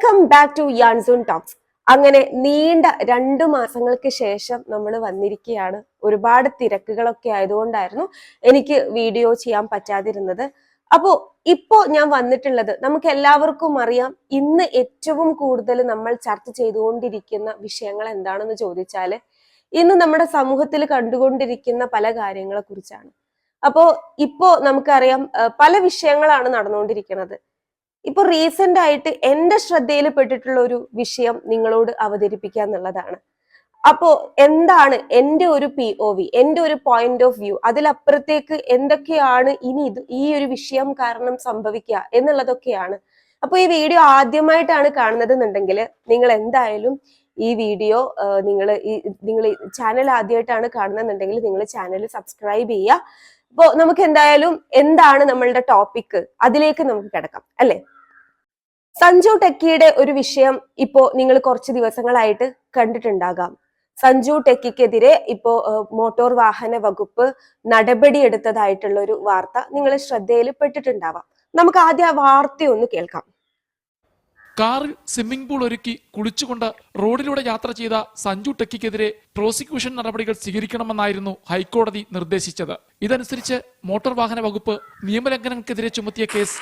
Welcome back to യാൻസൂൺ talks. അങ്ങനെ നീണ്ട 2 മാസങ്ങൾക്ക് ശേഷം നമ്മൾ വന്നിരിക്കുകയാണ്. ഒരുപാട് തിരക്കുകളൊക്കെ ആയതുകൊണ്ടായിരുന്നു എനിക്ക് വീഡിയോ ചെയ്യാൻ പറ്റാതിരുന്നത്. അപ്പോ ഇപ്പോ ഞാൻ വന്നിട്ടുള്ളത്, നമുക്ക് എല്ലാവർക്കും അറിയാം, ഇന്ന് ഏറ്റവും കൂടുതൽ നമ്മൾ ചർച്ച ചെയ്തുകൊണ്ടിരിക്കുന്ന വിഷയങ്ങൾ എന്താണെന്ന് ചോദിച്ചാല് ഇന്ന് നമ്മുടെ സമൂഹത്തിൽ കണ്ടുകൊണ്ടിരിക്കുന്ന പല കാര്യങ്ങളെ കുറിച്ചാണ്. അപ്പോ ഇപ്പോ നമുക്കറിയാം, പല വിഷയങ്ങളാണ് നടന്നുകൊണ്ടിരിക്കുന്നത്. ഇപ്പൊ റീസെന്റ് ആയിട്ട് എന്റെ ശ്രദ്ധയിൽ പെട്ടിട്ടുള്ള ഒരു വിഷയം നിങ്ങളോട് അവതരിപ്പിക്കുക എന്നുള്ളതാണ്. അപ്പോ എന്താണ് എന്റെ ഒരു POV, എന്റെ ഒരു പോയിന്റ് ഓഫ് വ്യൂ, അതിലപ്പുറത്തേക്ക് എന്തൊക്കെയാണ് ഇനി ഈ ഒരു വിഷയം കാരണം സംഭവിക്കുക എന്നുള്ളതൊക്കെയാണ്. അപ്പൊ ഈ വീഡിയോ ആദ്യമായിട്ടാണ് കാണുന്നത് എന്നുണ്ടെങ്കിൽ നിങ്ങൾ എന്തായാലും ഈ വീഡിയോ നിങ്ങൾ ചാനൽ ആദ്യമായിട്ടാണ് കാണുന്നുണ്ടെങ്കിൽ നിങ്ങൾ ചാനൽ സബ്സ്ക്രൈബ് ചെയ്യുക. അപ്പോ നമുക്ക് എന്തായാലും എന്താണ് നമ്മളുടെ ടോപ്പിക്, അതിലേക്ക് നമുക്ക് കിടക്കാം അല്ലെ. സഞ്ജു ടെക്കിയുടെ ഒരു വിഷയം ഇപ്പോ നിങ്ങൾ കുറച്ച് ദിവസങ്ങളായിട്ട് കണ്ടിട്ടുണ്ടാകാം. സഞ്ജു ടെക്കിക്കെതിരെ ഇപ്പോ മോട്ടോർ വാഹന വകുപ്പ് നടപടി എടുത്തതായിട്ടുള്ള ഒരു വാർത്ത നിങ്ങൾ ശ്രദ്ധയിൽ പെട്ടിട്ടുണ്ടാവാം. നമുക്ക് ആദ്യം ആ വാർത്തയൊന്ന് കേൾക്കാം. കാറിൽ സ്വിമ്മിംഗ് പൂൾ ഒരുക്കി കുളിച്ചുകൊണ്ട് റോഡിലൂടെ യാത്ര ചെയ്ത സഞ്ജു ടെക്കിക്കെതിരെ പ്രോസിക്യൂഷൻ നടപടികൾ സ്വീകരിക്കണമെന്നായിരുന്നു ഹൈക്കോടതി നിർദ്ദേശിച്ചത്. ഇതനുസരിച്ച് മോട്ടോർ വാഹന വകുപ്പ് നിയമലംഘനങ്ങൾക്കെതിരെ ചുമത്തിയ കേസ്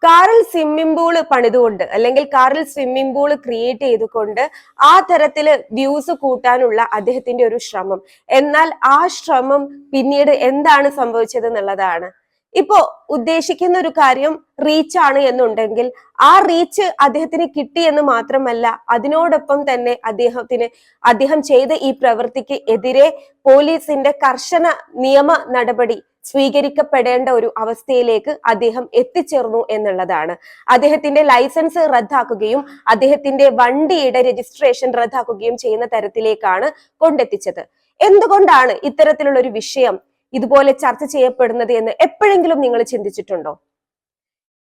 കാറിൽ സ്വിമ്മിംഗ് പൂൾ പണിതുകൊണ്ട് അല്ലെങ്കിൽ കാറിൽ സ്വിമ്മിംഗ് പൂൾ ക്രിയേറ്റ് ചെയ്തുകൊണ്ട് ആ തരത്തില് വ്യൂസ് കൂട്ടാനുള്ള അദ്ദേഹത്തിന്റെ ഒരു ശ്രമം. എന്നാൽ ആ ശ്രമം പിന്നീട് എന്താണ് സംഭവിച്ചത് എന്നുള്ളതാണ്. ഇപ്പോ ഉദ്ദേശിക്കുന്ന ഒരു കാര്യം റീച്ച് ആണ് എന്നുണ്ടെങ്കിൽ ആ റീച്ച് അദ്ദേഹത്തിന് കിട്ടി എന്ന് മാത്രമല്ല, അതിനോടൊപ്പം തന്നെ അദ്ദേഹം ചെയ്ത ഈ പ്രവൃത്തിക്ക് എതിരെ പോലീസിന്റെ കർശന നിയമ നടപടി സ്വീകരിക്കപ്പെടേണ്ട ഒരു അവസ്ഥയിലേക്ക് അദ്ദേഹം എത്തിച്ചേർന്നു എന്നുള്ളതാണ്. അദ്ദേഹത്തിന്റെ ലൈസൻസ് റദ്ദാക്കുകയും അദ്ദേഹത്തിന്റെ വണ്ടിയുടെ രജിസ്ട്രേഷൻ റദ്ദാക്കുകയും ചെയ്യുന്ന തരത്തിലേക്കാണ് കൊണ്ടെത്തിച്ചത്. എന്തുകൊണ്ടാണ് ഇത്തരത്തിലുള്ള ഒരു വിഷയം ഇതുപോലെ ചർച്ച ചെയ്യപ്പെടുന്നത് എന്ന് എപ്പോഴെങ്കിലും നിങ്ങൾ ചിന്തിച്ചിട്ടുണ്ടോ?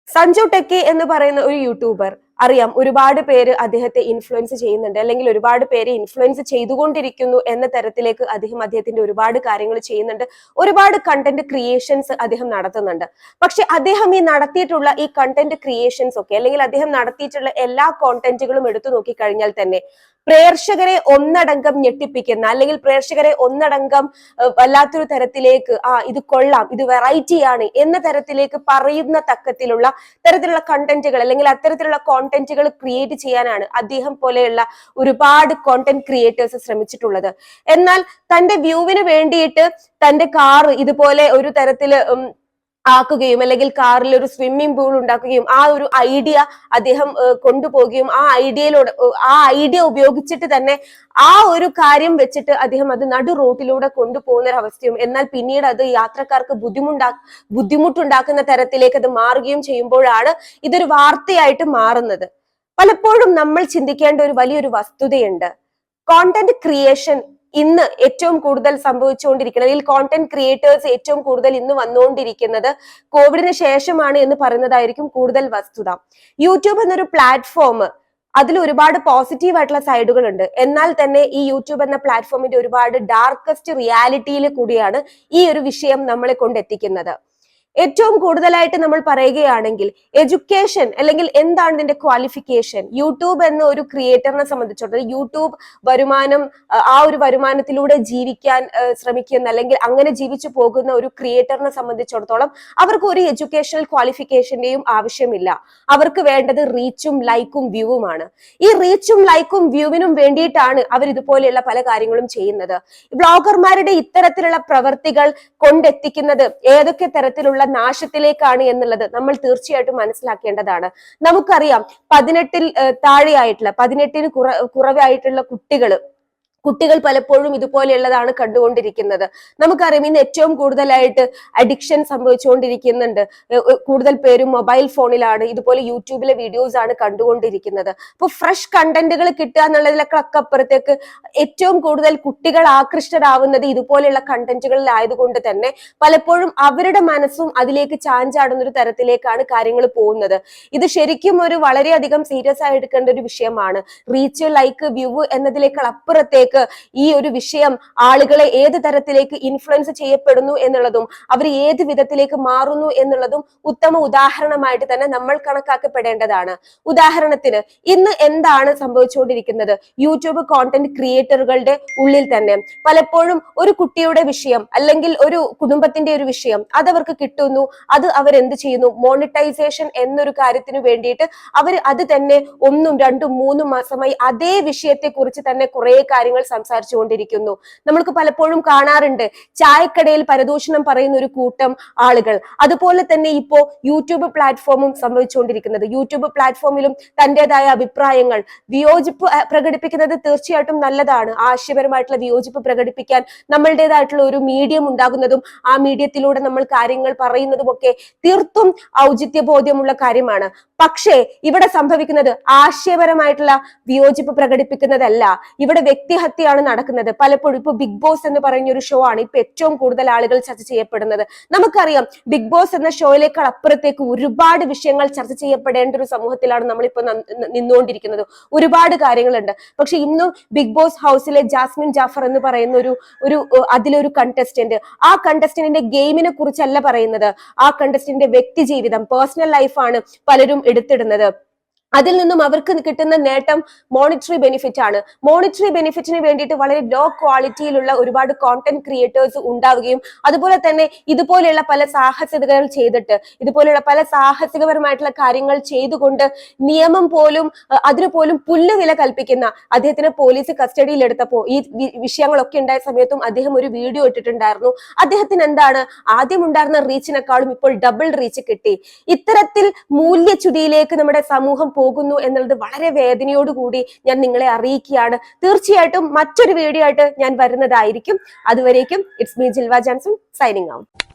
സഞ്ജു ടെക്കി എന്ന് പറയുന്ന ഒരു യൂട്യൂബർ, അറിയാം, ഒരുപാട് പേര് അദ്ദേഹത്തെ ഇൻഫ്ലുവൻസ് ചെയ്യുന്നുണ്ട്, അല്ലെങ്കിൽ ഒരുപാട് പേര് ഇൻഫ്ലുവൻസ് ചെയ്തുകൊണ്ടിരിക്കുന്നു എന്ന തരത്തിലേക്ക് അദ്ദേഹത്തിന്റെ ഒരുപാട് കാര്യങ്ങൾ ചെയ്യുന്നുണ്ട്. ഒരുപാട് കണ്ടന്റ് ക്രിയേഷൻസ് അദ്ദേഹം നടത്തുന്നുണ്ട്. പക്ഷെ അദ്ദേഹം ഈ നടത്തിയിട്ടുള്ള ഈ കണ്ടന്റ് ക്രിയേഷൻസ് ഒക്കെ, അല്ലെങ്കിൽ അദ്ദേഹം നടത്തിയിട്ടുള്ള എല്ലാ കോണ്ടന്റുകളും എടുത്തു നോക്കിക്കഴിഞ്ഞാൽ തന്നെ പ്രേക്ഷകരെ ഒന്നടങ്കം ഞെട്ടിപ്പിക്കുന്ന, അല്ലെങ്കിൽ പ്രേക്ഷകരെ ഒന്നടങ്കം വല്ലാത്തൊരു തരത്തിലേക്ക് ഇത് കൊള്ളാം, ഇത് വെറൈറ്റി ആണ് എന്ന തരത്തിലേക്ക് പറയുന്ന തരത്തിലുള്ള കണ്ടന്റുകൾ, അല്ലെങ്കിൽ അത്തരത്തിലുള്ള കോണ്ടന്റുകൾ ക്രിയേറ്റ് ചെയ്യാനാണ് അദ്ദേഹം പോലെയുള്ള ഒരുപാട് കോണ്ടന്റ് ക്രിയേറ്റേഴ്സ് ശ്രമിച്ചിട്ടുള്ളത്. എന്നാൽ തന്റെ വ്യൂവിന് വേണ്ടിയിട്ട് തന്റെ കാർ ഇതുപോലെ ഒരു തരത്തില് ആക്കുകയും, അല്ലെങ്കിൽ കാറിൽ ഒരു സ്വിമ്മിംഗ് പൂൾ ഉണ്ടാക്കുകയും, ആ ഒരു ഐഡിയ അദ്ദേഹം കൊണ്ടുപോകുകയും, ആ ഐഡിയ ഉപയോഗിച്ചിട്ട് തന്നെ ആ ഒരു കാര്യം വെച്ചിട്ട് അദ്ദേഹം അത് നടു റോട്ടിലൂടെ കൊണ്ടുപോകുന്ന ഒരു അവസ്ഥയും, എന്നാൽ പിന്നീട് അത് യാത്രക്കാർക്ക് ബുദ്ധിമുട്ടുണ്ടാക്കുന്ന തരത്തിലേക്ക് അത് മാറുകയും ചെയ്യുമ്പോഴാണ് ഇതൊരു വാർത്തയായിട്ട് മാറുന്നത്. പലപ്പോഴും നമ്മൾ ചിന്തിക്കേണ്ട ഒരു വലിയൊരു വസ്തുതയുണ്ട്. കോണ്ടന്റ് ക്രിയേഷൻ ഇന്ന് ഏറ്റവും കൂടുതൽ സംഭവിച്ചുകൊണ്ടിരിക്കുന്നത്, അല്ലെങ്കിൽ കോണ്ടന്റ് ക്രിയേറ്റേഴ്സ് ഏറ്റവും കൂടുതൽ ഇന്ന് വന്നുകൊണ്ടിരിക്കുന്നത് കോവിഡിന് ശേഷമാണ് എന്ന് പറയുന്നതായിരിക്കും കൂടുതൽ വസ്തുത. യൂട്യൂബ് എന്നൊരു പ്ലാറ്റ്ഫോം, അതിൽ ഒരുപാട് പോസിറ്റീവ് ആയിട്ടുള്ള സൈഡുകൾ ഉണ്ട്. എന്നാൽ തന്നെ ഈ യൂട്യൂബ് എന്ന പ്ലാറ്റ്ഫോമിന്റെ ഒരുപാട് ഡാർക്കസ്റ്റ് റിയാലിറ്റിയിൽ കൂടിയാണ് ഈ ഒരു വിഷയം നമ്മളെ കൊണ്ടെത്തിക്കുന്നത്. ഏറ്റവും കൂടുതലായിട്ട് നമ്മൾ പറയുകയാണെങ്കിൽ എഡ്യൂക്കേഷൻ, അല്ലെങ്കിൽ എന്താണ് ഇതിന്റെ ക്വാളിഫിക്കേഷൻ, യൂട്യൂബ് എന്ന ഒരു ക്രിയേറ്ററിനെ സംബന്ധിച്ചിടത്തോളം യൂട്യൂബ് വരുമാനം, ആ ഒരു വരുമാനത്തിലൂടെ ജീവിക്കാൻ ശ്രമിക്കുന്ന, അല്ലെങ്കിൽ അങ്ങനെ ജീവിച്ചു പോകുന്ന ഒരു ക്രിയേറ്ററിനെ സംബന്ധിച്ചിടത്തോളം അവർക്ക് ഒരു എഡ്യൂക്കേഷണൽ ക്വാളിഫിക്കേഷന്റെയും ആവശ്യമില്ല. അവർക്ക് വേണ്ടത് റീച്ചും ലൈക്കും വ്യൂവുമാണ്. ഈ റീച്ചും ലൈക്കും വ്യൂവിനും വേണ്ടിയിട്ടാണ് അവർ ഇതുപോലെയുള്ള പല കാര്യങ്ങളും ചെയ്യുന്നത്. ബ്ലോഗർമാരുടെ ഇത്തരത്തിലുള്ള പ്രവർത്തികൾ കൊണ്ടെത്തിക്കുന്നത് ഏതൊക്കെ തരത്തിലുള്ള നാശത്തിലേക്കാണ് എന്നുള്ളത് നമ്മൾ തീർച്ചയായിട്ടും മനസ്സിലാക്കേണ്ടതാണ്. നമുക്കറിയാം, 18 താഴെയായിട്ടുള്ള, 18 കുറവായിട്ടുള്ള കുട്ടികൾ പലപ്പോഴും ഇതുപോലെയുള്ളതാണ് കണ്ടുകൊണ്ടിരിക്കുന്നത്. നമുക്കറിയാം, ഇന്ന് ഏറ്റവും കൂടുതലായിട്ട് അഡിക്ഷൻ സംഭവിച്ചുകൊണ്ടിരിക്കുന്നുണ്ട്. കൂടുതൽ പേരും മൊബൈൽ ഫോണിലാണ്, ഇതുപോലെ യൂട്യൂബിലെ വീഡിയോസ് ആണ് കണ്ടുകൊണ്ടിരിക്കുന്നത്. അപ്പൊ ഫ്രഷ് കണ്ടന്റുകൾ കിട്ടുക എന്നുള്ളതിലൊക്കെ അപ്പുറത്തേക്ക് ഏറ്റവും കൂടുതൽ കുട്ടികൾ ആകൃഷ്ടരാവുന്നത് ഇതുപോലെയുള്ള കണ്ടന്റുകളിലായതുകൊണ്ട് തന്നെ പലപ്പോഴും അവരുടെ മനസ്സും അതിലേക്ക് ചാഞ്ചാടുന്ന ഒരു തരത്തിലേക്കാണ് കാര്യങ്ങൾ പോകുന്നത്. ഇത് ശരിക്കും ഒരു വളരെയധികം സീരിയസ് ആയി എടുക്കേണ്ട ഒരു വിഷയമാണ്. റീച്ച്, ലൈക്ക്, വ്യൂ എന്നതിലേക്കാൾ അപ്പുറത്തേക്ക് തരത്തിലേക്ക് ഈ ഒരു വിഷയം ആളുകളെ ഏത് തരത്തിലേക്ക് ഇൻഫ്ലുവൻസ് ചെയ്യപ്പെടുന്നു എന്നുള്ളതും അവർ ഏത് വിധത്തിലേക്ക് മാറുന്നു എന്നുള്ളതും ഉത്തമ ഉദാഹരണമായിട്ട് തന്നെ നമ്മൾ കണക്കാക്കപ്പെടേണ്ടതാണ്. ഉദാഹരണത്തിന് ഇന്ന് എന്താണ് സംഭവിച്ചുകൊണ്ടിരിക്കുന്നത്? യൂട്യൂബ് കോണ്ടന്റ് ക്രിയേറ്ററുകളുടെ ഉള്ളിൽ തന്നെ പലപ്പോഴും ഒരു കുട്ടിയുടെ വിഷയം അല്ലെങ്കിൽ ഒരു കുടുംബത്തിന്റെ ഒരു വിഷയം അതവർക്ക് കിട്ടുന്നു, അത് അവരെന്ത് ചെയ്യുന്നു? മോണിറ്റൈസേഷൻ എന്നൊരു കാര്യത്തിന് വേണ്ടിയിട്ട് അവർ അത് തന്നെ 1, 2, 3 മാസമായി അതേ വിഷയത്തെ കുറിച്ച് തന്നെ കുറെ കാര്യങ്ങൾ സംസാരിച്ചു കൊണ്ടിരിക്കുന്നു. നമ്മൾക്ക് പലപ്പോഴും കാണാറുണ്ട് ചായക്കടയിൽ പരദൂഷണം പറയുന്ന ഒരു കൂട്ടം ആളുകൾ. അതുപോലെ തന്നെ ഇപ്പോ യൂട്യൂബ് പ്ലാറ്റ്ഫോമും സംഭവിച്ചുകൊണ്ടിരിക്കുന്നത്. യൂട്യൂബ് പ്ലാറ്റ്ഫോമിലും തന്റേതായ അഭിപ്രായങ്ങൾ, വിയോജിപ്പ് പ്രകടിപ്പിക്കുന്നത് തീർച്ചയായിട്ടും നല്ലതാണ്. ആശയപരമായിട്ടുള്ള വിയോജിപ്പ് പ്രകടിപ്പിക്കാൻ നമ്മളുടേതായിട്ടുള്ള ഒരു മീഡിയം ഉണ്ടാകുന്നതും ആ മീഡിയത്തിലൂടെ നമ്മൾ കാര്യങ്ങൾ പറയുന്നതും ഒക്കെ തീർത്തും ഔചിത്യബോധ്യമുള്ള കാര്യമാണ്. പക്ഷേ ഇവിടെ സംഭവിക്കുന്നത് ആശയപരമായിട്ടുള്ള വിയോജിപ്പ് പ്രകടിപ്പിക്കുന്നതല്ല, ഇവിടെ വ്യക്തിഹത്യയാണ് നടക്കുന്നത്. പലപ്പോഴും ഇപ്പൊ ബിഗ് ബോസ് എന്ന് പറയുന്ന ഒരു ഷോ ആണ് ഇപ്പൊ ഏറ്റവും കൂടുതൽ ആളുകൾ ചർച്ച ചെയ്യപ്പെടുന്നത്. നമുക്കറിയാം ബിഗ് ബോസ് എന്ന ഷോയിലേക്കാൾ അപ്പുറത്തേക്ക് ഒരുപാട് വിഷയങ്ങൾ ചർച്ച ചെയ്യപ്പെടേണ്ട ഒരു സമൂഹത്തിലാണ് നമ്മളിപ്പോ നിന്നുകൊണ്ടിരിക്കുന്നത്. ഒരുപാട് കാര്യങ്ങളുണ്ട്. പക്ഷെ ഇന്നും ബിഗ് ബോസ് ഹൗസിലെ ജാസ്മിൻ ജാഫർ എന്ന് പറയുന്ന അതിലൊരു കണ്ടസ്റ്റന്റ്, ആ കണ്ടസ്റ്റന്റിന്റെ ഗെയിമിനെ കുറിച്ചല്ല പറയുന്നത്. ആ കണ്ടസ്റ്റന്റിന്റെ വ്യക്തി ജീവിതം, പേഴ്സണൽ ലൈഫാണ് പലരും എടുത്തിടുന്നത്. അതിൽ നിന്നും അവർക്ക് കിട്ടുന്ന നേട്ടം മോണിറ്ററി ബെനിഫിറ്റ് ആണ്. മോണിറ്ററി ബെനിഫിറ്റിന് വേണ്ടിയിട്ട് വളരെ ലോ ക്വാളിറ്റിയിലുള്ള ഒരുപാട് കോണ്ടന്റ് ക്രിയേറ്റേഴ്സ് ഉണ്ടാവുകയും അതുപോലെ തന്നെ ഇതുപോലെയുള്ള പല സാഹസികതകൾ ചെയ്തിട്ട് ഇതുപോലെയുള്ള പല സാഹസികപരമായിട്ടുള്ള കാര്യങ്ങൾ ചെയ്തുകൊണ്ട് നിയമം പോലും അതിന് പോലും പുല്ലുവില കൽപ്പിക്കുന്ന അദ്ദേഹത്തിന് പോലീസ് കസ്റ്റഡിയിൽ എടുത്തപ്പോ ഈ വിഷയങ്ങളൊക്കെ ഉണ്ടായ സമയത്തും അദ്ദേഹം ഒരു വീഡിയോ ഇട്ടിട്ടുണ്ടായിരുന്നു. അദ്ദേഹത്തിന് എന്താണ് ആദ്യം ഉണ്ടായിരുന്ന റീച്ചിനെക്കാളും ഇപ്പോൾ ഡബിൾ റീച്ച് കിട്ടി. ഇത്തരത്തിൽ മൂല്യച്യുതിയിലേക്ക് നമ്മുടെ സമൂഹം പോകുന്നു എന്നുള്ളത് വളരെ വേദനയോടുകൂടി ഞാൻ നിങ്ങളെ അറിയിക്കുകയാണ്. തീർച്ചയായിട്ടും മറ്റൊരു വീഡിയോ ആയിട്ട് ഞാൻ വരുന്നതായിരിക്കും. അതുവരേക്കും it's me Jilva Janson signing out.